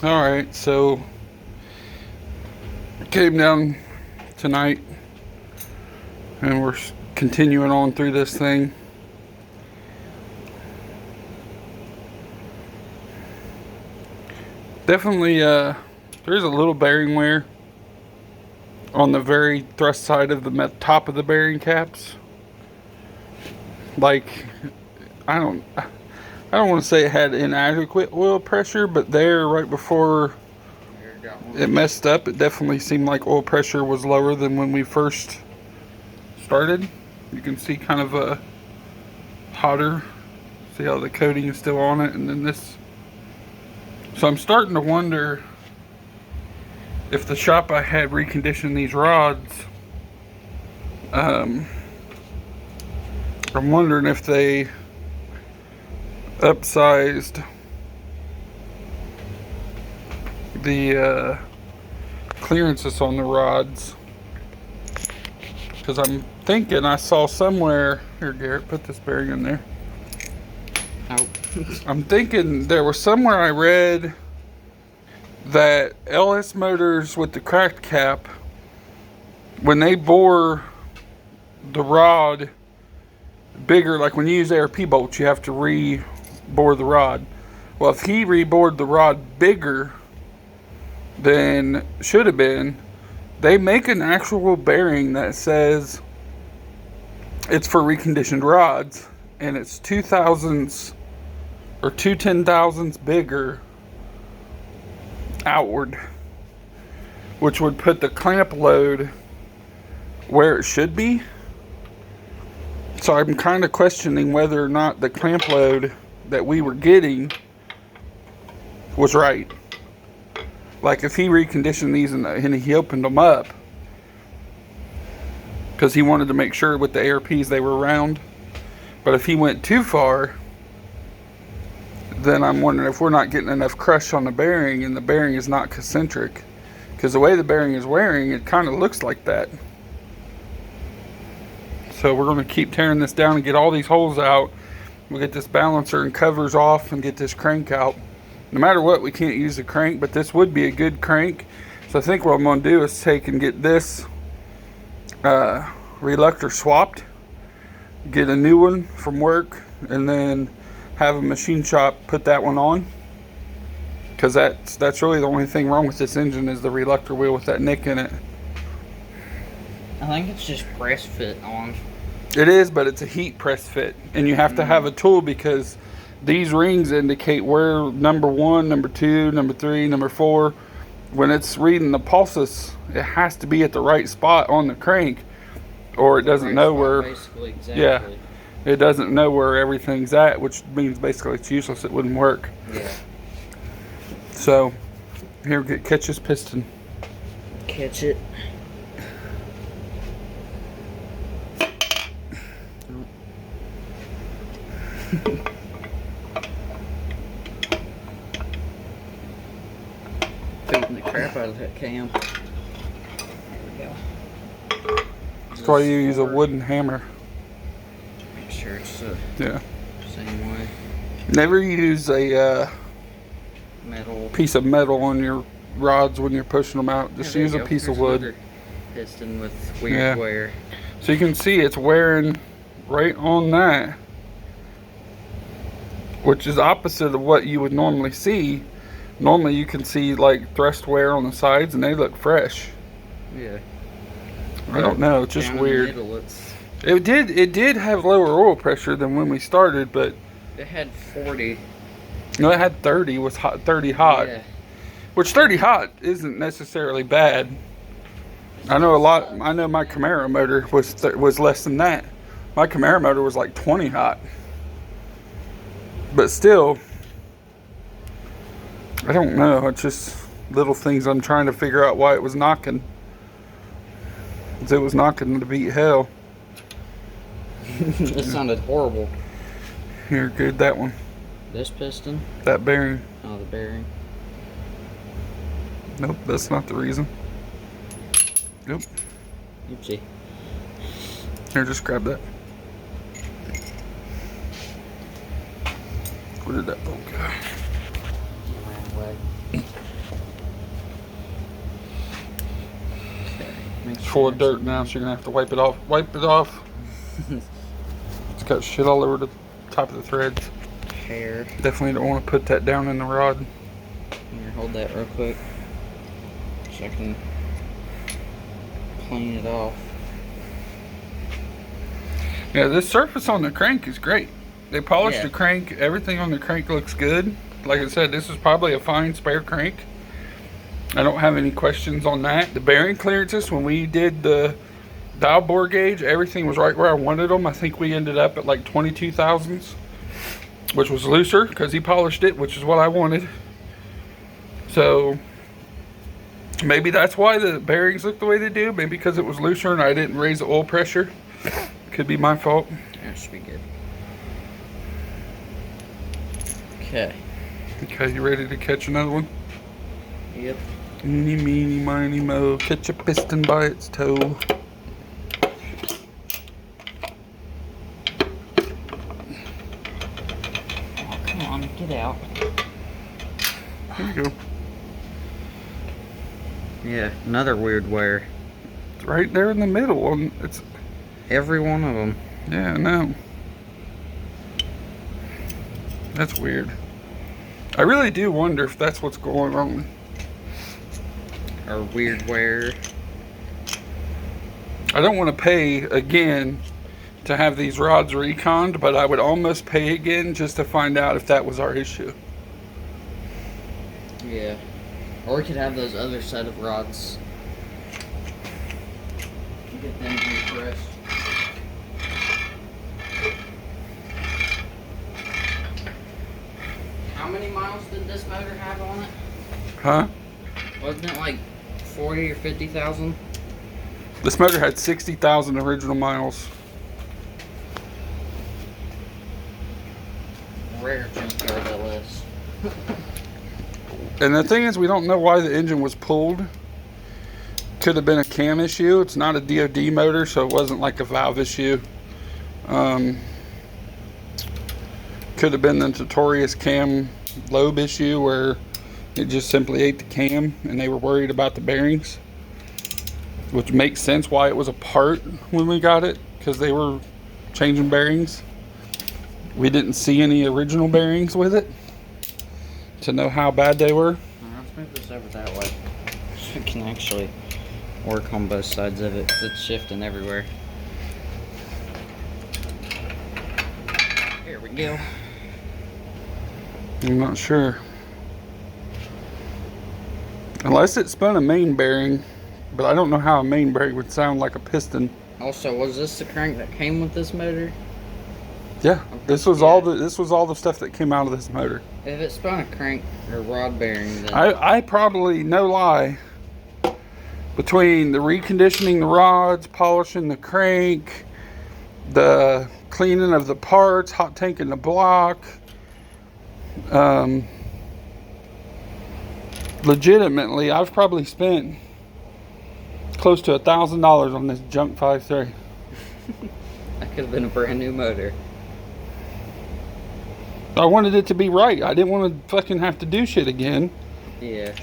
Alright, so came down tonight and we're continuing on through this thing. Definitely, there's a little bearing wear on the very thrust side of the top of the bearing caps. Like, I don't want to say it had inadequate oil pressure, but there, right before it messed up, it definitely seemed like oil pressure was lower than when we first started. You can see kind of a hotter. See how the coating is still on it, and then this. So I'm starting to wonder if the shop I had reconditioned these rods. I'm wondering if they upsized the clearances on the rods, because I'm thinking I saw somewhere here. Garrett, put this bearing in there. Oh. I'm thinking there was somewhere I read that LS motors with the cracked cap, when they bore the rod bigger, like when you use ARP bolts, you have to re-bore the rod. Well, if he rebored the rod bigger than should have been, they make an actual bearing that says it's for reconditioned rods, and it's 2/1000ths or 2/10,000ths bigger outward, which would put the clamp load where it should be. So I'm kind of questioning whether or not the clamp load that we were getting was right. Like if he reconditioned these and he opened them up, because he wanted to make sure with the ARPs they were round. But if he went too far, then I'm wondering if we're not getting enough crush on the bearing, and the bearing is not concentric. Because the way the bearing is wearing, it kind of looks like that. So we're going to keep tearing this down and get all these holes out. We'll get this balancer and covers off and get this crank out. No matter what, we can't use the crank, but this would be a good crank. So I think what I'm going to do is take and get this reluctor swapped, get a new one from work, and then have a machine shop put that one on, because that's really the only thing wrong with this engine is the reluctor wheel with that nick in it. I think it's just press fit on. It is, but it's a heat press fit, and you have to have a tool, because these rings indicate where number 1, number 2, number 3, number 4. When it's reading the pulses, it has to be at the right spot on the crank, or it doesn't know where. Basically, exactly. Yeah, it doesn't know where everything's at, which means basically it's useless. It wouldn't work. Yeah. So here, catch this piston. Catch it. Beating the crap out of that cam. There we go. That's why you use a wooden hammer. Make sure it's the same way. Never use a Metal piece of metal on your rods when you're pushing them out. Just use a piece of wood. Piston with weird wear. So you can see it's wearing right on that, which is opposite of what you would normally see. Normally you can see like thrust wear on the sides and they look fresh. Yeah. I don't know, it's just weird. Middle, It did have lower oil pressure than when we started, but it had 40. no, it had 30. Was hot, 30 hot. Yeah. Which 30 hot isn't necessarily bad. I know my Camaro motor was less than that. My Camaro motor was like 20 hot. But still, I don't know. It's just little things I'm trying to figure out why it was knocking. It was knocking to beat hell. That sounded horrible. Here, good, that one. This piston? That bearing. Oh, the bearing. Nope, that's not the reason. Nope. Oopsie. Here, just grab that. Where did that bolt go? Ran away. full of dirt now, so you're gonna have to wipe it off. Wipe it off. It's got shit all over the top of the threads. Hair. Definitely don't want to put that down in the rod. Here, hold that real quick so I can clean it off. Yeah, this surface on the crank is great. They polished Yeah. the crank. Everything on the crank looks good. Like I said, this is probably a fine spare crank. I don't have any questions on that. The bearing clearances, when we did the dial bore gauge, everything was right where I wanted them. I think we ended up at like 22 thousandths, which was looser because he polished it, which is what I wanted. So maybe that's why the bearings look the way they do. Maybe because it was looser and I didn't raise the oil pressure. Could be my fault. That should be good. Okay. Okay, you ready to catch another one? Yep. Eeny, meeny, miny, mo. Catch a piston by its toe. Oh, come on, get out. There you go. Yeah, another weird wear. It's right there in the middle. It's Every one of them. yeah, I know. That's weird. I really do wonder if that's what's going on. Or weird wear. I don't want to pay again to have these rods reconned, but I would almost pay again just to find out if that was our issue. Yeah. Or we could have those other set of rods. Get them refreshed. How many miles did this motor have on it? Huh? Wasn't it like 40 or 50,000? This motor had 60,000 original miles. Rare junkyard LS. And the thing is, we don't know why the engine was pulled. Could have been a cam issue. It's not a DOD motor, so it wasn't like a valve issue. Could have been the notorious cam lobe issue where it just simply ate the cam and they were worried about the bearings, which makes sense why it was apart when we got it, because they were changing bearings. We didn't see any original bearings with it to know how bad they were. Let's move this over that way so we can actually work on both sides of it, because it's shifting everywhere. Here we go. I'm not sure. Unless it spun a main bearing, but I don't know how a main bearing would sound like a piston. Also, was this the crank that came with this motor? Yeah, this was all the stuff that came out of this motor. If it spun a crank or rod bearing, then I probably, no lie, between the reconditioning the rods, polishing the crank, the cleaning of the parts, hot tanking the block, legitimately, I've probably spent close to $1,000 on this junk 5.3. that could have been a brand new motor. I wanted it to be right. I didn't want to fucking have to do shit again. Yeah.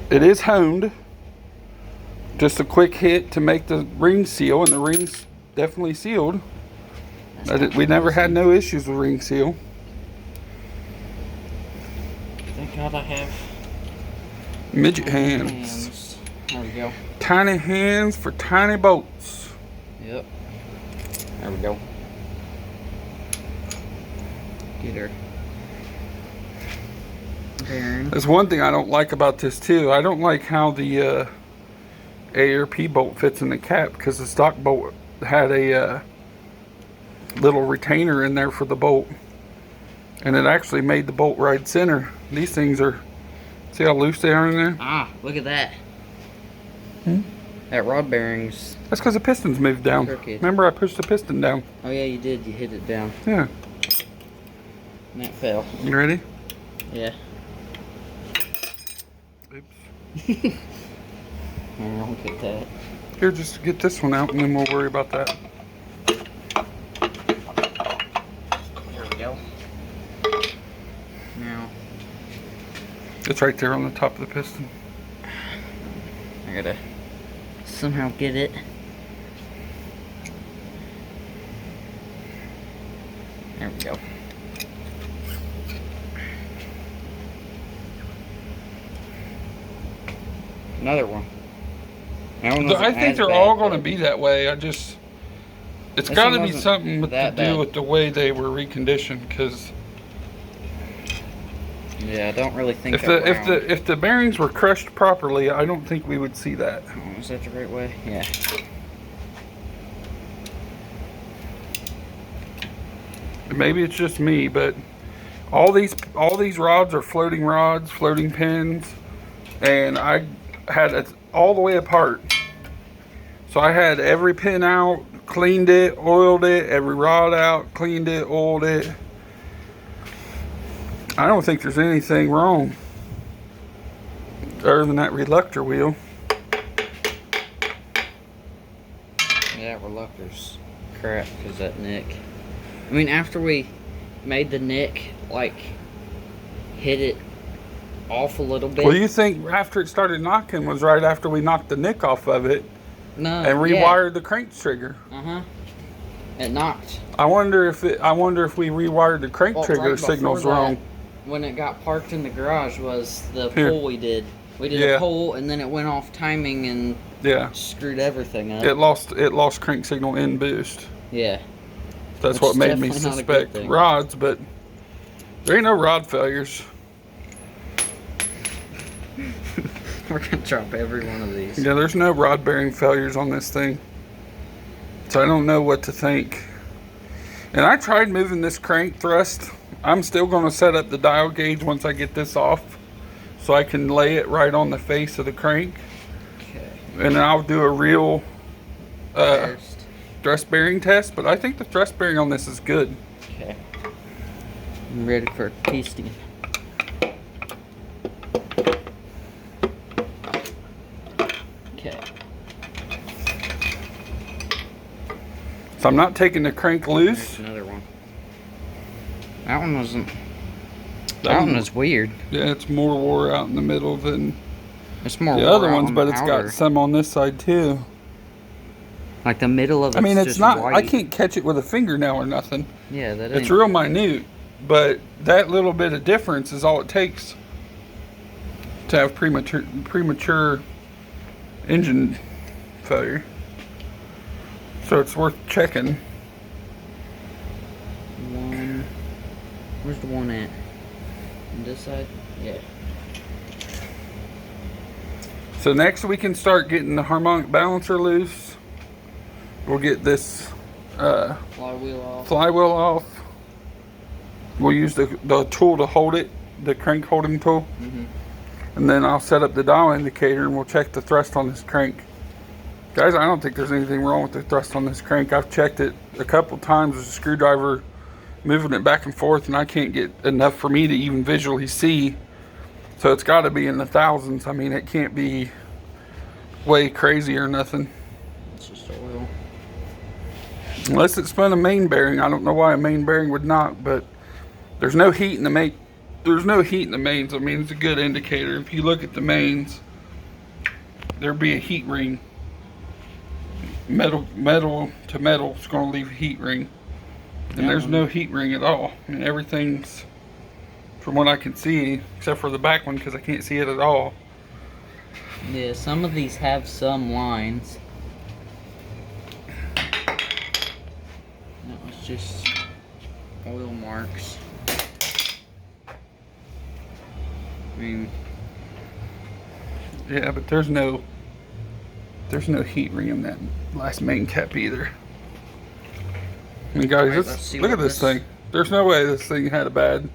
It is honed. Just a quick hit to make the ring seal, and the ring's definitely sealed. We never had no issues with ring seal. Thank God I have Midget hands. There we go. Tiny hands for tiny boats. Yep. There we go. Get her. Bearing. There's one thing I don't like about this too. I don't like how the ARP bolt fits in the cap, because the stock bolt had a little retainer in there for the bolt, and it actually made the bolt right center. These things are, see how loose they are in there? Ah, look at that. Hmm? That rod bearing's. That's because the piston's moved down. Crooked. Remember, I pushed the piston down. Oh yeah, you did. You hit it down. Yeah. And that fell. You ready? Yeah. Oops. Here, I'll get that. Here, just get this one out, and then we'll worry about that. There we go. Now, It's right there on the top of the piston. I gotta somehow get it. There we go. Another one. I think they're all going to be that way. It's got to be something to do with the way they were reconditioned, because yeah, I don't really think if the bearings were crushed properly, I don't think we would see that. Oh, is that the right way? Yeah. Maybe it's just me, but all these rods are floating rods, floating pins, and I had it all the way apart. So I had every pin out, cleaned it, oiled it, every rod out, cleaned it, oiled it. I don't think there's anything wrong other than that reluctor wheel. Yeah, reluctor's crap because that nick. I mean, after we made the nick, like, hit it off a little bit. Well, you think after it started knocking was right after we knocked the nick off of it? No. And rewired the crank trigger. It knocked. I wonder if we rewired the crank trigger right signals that, wrong. When it got parked in the garage was the pull we did. We did a pull and then it went off timing and screwed everything up. It lost crank signal in boost. Yeah. That's what made me suspect rods, but there ain't no rod failures. We're gonna drop every one of these. Yeah, there's no rod bearing failures on this thing. So I don't know what to think. And I tried moving this crank thrust. I'm still going to set up the dial gauge once I get this off, so I can lay it right on the face of the crank. Okay. And then I'll do a real thrust bearing test, but I think the thrust bearing on this is good. Okay. I'm ready for tasting. Okay. So I'm not taking the crank loose. There's another one. That one wasn't. That one was weird. Yeah, it's more wore out in the middle than it's more the other ones, but it's got some on this side too. Like the middle of it. I mean, it's not. White. I can't catch it with a fingernail or nothing. Yeah, that. It's real minute, but that little bit of difference is all it takes to have premature engine failure. So it's worth checking. Where's the one at? On this side? Yeah. So next we can start getting the harmonic balancer loose. We'll get this flywheel off. We'll use the tool to hold it, the crank holding tool. And then I'll set up the dial indicator and we'll check the thrust on this crank. Guys, I don't think there's anything wrong with the thrust on this crank. I've checked it a couple times with a screwdriver, moving it back and forth, and I can't get enough for me to even visually see. So it's got to be in the thousands. I mean, it can't be way crazy or nothing. It's just oil. Unless it spun a main bearing. I don't know why a main bearing would not, but there's no heat in the main. There's no heat in the mains. I mean, it's a good indicator. If you look at the mains, there'd be a heat ring. Metal to metal is going to leave a heat ring. And there's no heat ring at all. I mean, everything's, from what I can see, except for the back one because I can't see it at all. Yeah, some of these have some lines. That was just oil marks. I mean, yeah, but there's no heat ring in that last main cap either. I mean, guys, look at this thing. There's no way this thing had a bad.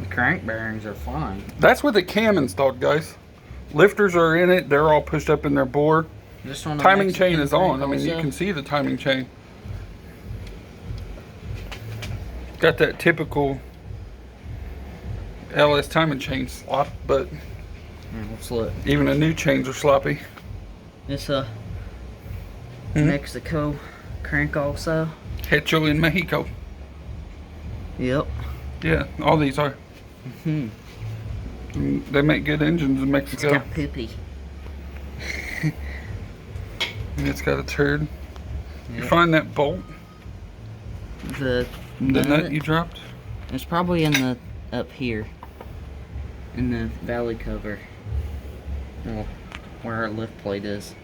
The crank bearings are fine. That's with the cam installed, guys. Lifters are in it. They're all pushed up in their bore. This one, timing chain is on. I mean, you can see the timing chain. Got that typical LS timing chain slop, but let's look. Even the new chains are sloppy. It's a Mexico crank also. Hecho in Mexico. Yep. Yeah, all these are. They make good engines in Mexico. It's got poopy. And it's got a turd. You Yep. find that bolt? The nut you dropped? It's probably in the up here. In the valley cover. Well, where our lift plate is.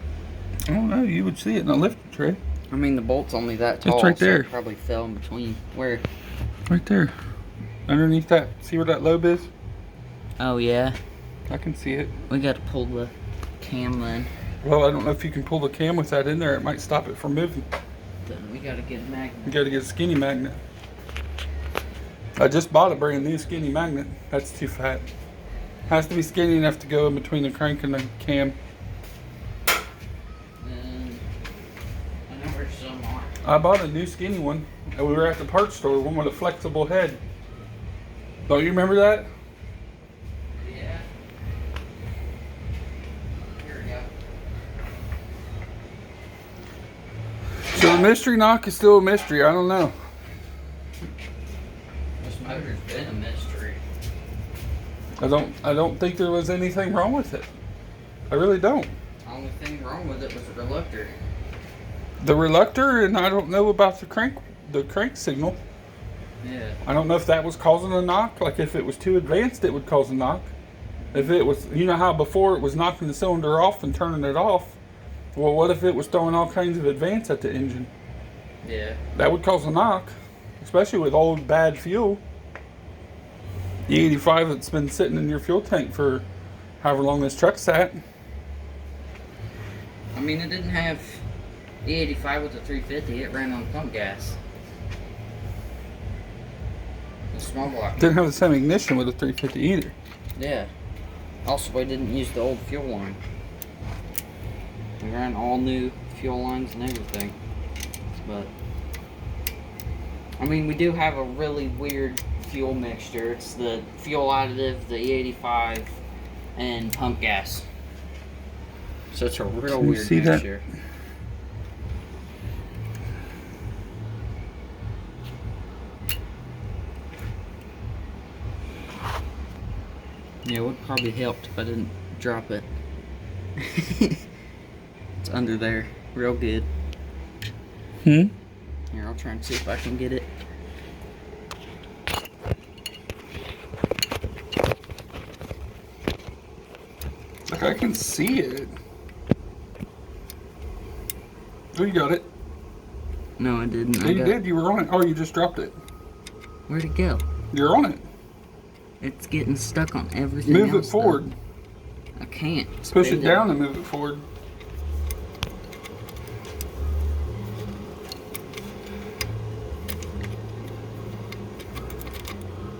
I don't know. You would see it in a lift tray. I mean, the bolt's only that tall. It's right there. So it probably fell in between. Where? Right there. Underneath that. See where that lobe is? Oh, yeah. I can see it. We got to pull the cam then. Well, I don't know if you can pull the cam with that in there. It might stop it from moving. Then we got to get a magnet. You got to get a skinny magnet. I just bought a brand new skinny magnet. That's too fat. Has to be skinny enough to go in between the crank and the cam. And I know where some are. I bought a new skinny one. And we were at the parts store, one with a flexible head. Don't you remember that? Yeah. Here we go. So the mystery knock is still a mystery. I don't know. This motor's been a mystery. I don't think there was anything wrong with it. I really don't. The only thing wrong with it was the reluctor. The reluctor, and I don't know about the crank signal. Yeah. I don't know if that was causing a knock. Like if it was too advanced, it would cause a knock. If it was, you know how before it was knocking the cylinder off and turning it off. Well, what if it was throwing all kinds of advance at the engine? Yeah. That would cause a knock, especially with old bad fuel. The 85 that's been sitting in your fuel tank for however long this truck sat. I mean, it didn't have the 85 with the 350. It ran on pump gas. The small block. Didn't have the same ignition with the 350 either. Yeah. Also, we didn't use the old fuel line. We ran all new fuel lines and everything. But, I mean, we do have a really weird fuel mixture. It's the fuel additive, the E85, and pump gas. So it's a real Can you weird see that? mixture. Yeah, it would probably helped if I didn't drop it. It's under there, real good. Hmm? Here, I'll try and see if I can get it. Like I can see it. Oh, you got it. No, I didn't. Yeah, you did. You were on it. Oh, you just dropped it. Where'd it go? You're on it. It's getting stuck on everything Move it else, forward. though. I can't. Push Spin it down and move it forward.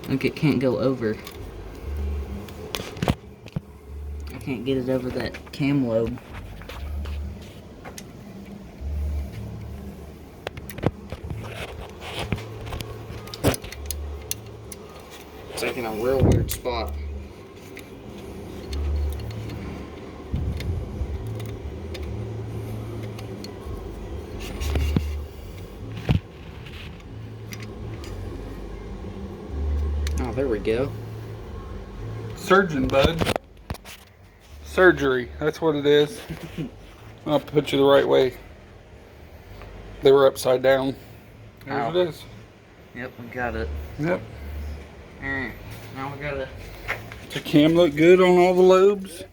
Like it can't go over. I can't get it over that cam lobe. It's like in a real weird spot. Oh, there we go. Surgeon, bud. Surgery. That's what it is. I'll put you the right way. They were upside down. There Ow. it is. Yep, we got it. Yep. Alright, now we gotta... Does the cam look good on all the lobes?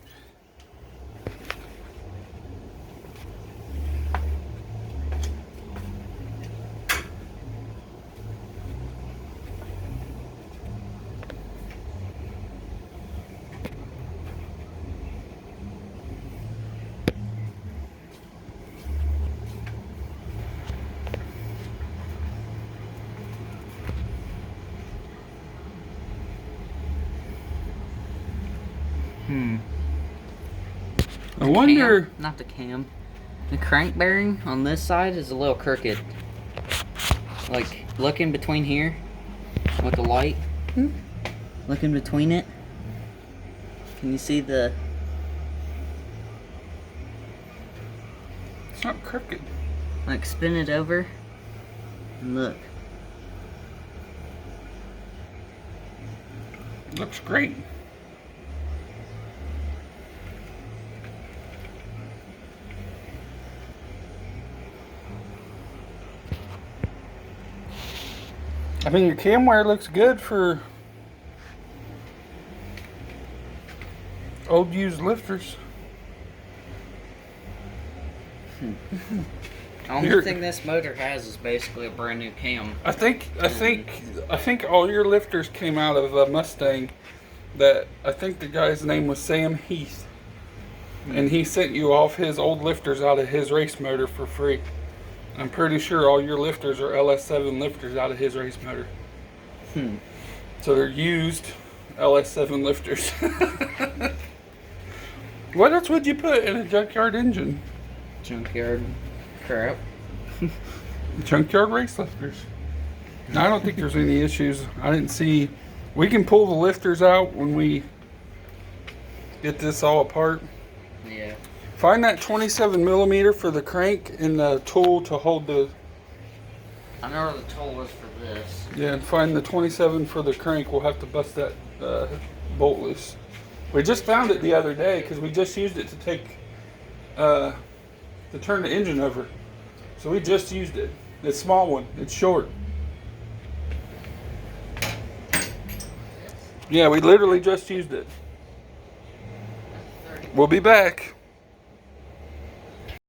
I wonder. Cam, not the cam. The crank bearing on this side is a little crooked. Like, look in between here with the light. Look in between it. Can you see the... It's not crooked. Like, spin it over. And look. Looks great. I mean, your cam wire looks good for old used lifters. The only thing this motor has is basically a brand new cam. I think all your lifters came out of a Mustang. That I think the guy's name was Sam Heath, and he sent you off his old lifters out of his race motor for free. I'm pretty sure all your lifters are LS7 lifters out of his race motor. So they're used LS7 lifters. What else would you put in a junkyard engine? Junkyard crap. Junkyard race lifters. I don't think there's any issues. I didn't see. We can pull the lifters out when we get this all apart. Yeah. Find that 27 millimeter for the crank and the tool to hold the. I know where the tool was for this. Yeah, and find the 27 for the crank. We'll have to bust that bolt loose. We just found it the other day because we just used it to take to turn the engine over. So we just used it. It's a small one. It's short. Yeah, we literally just used it. We'll be back.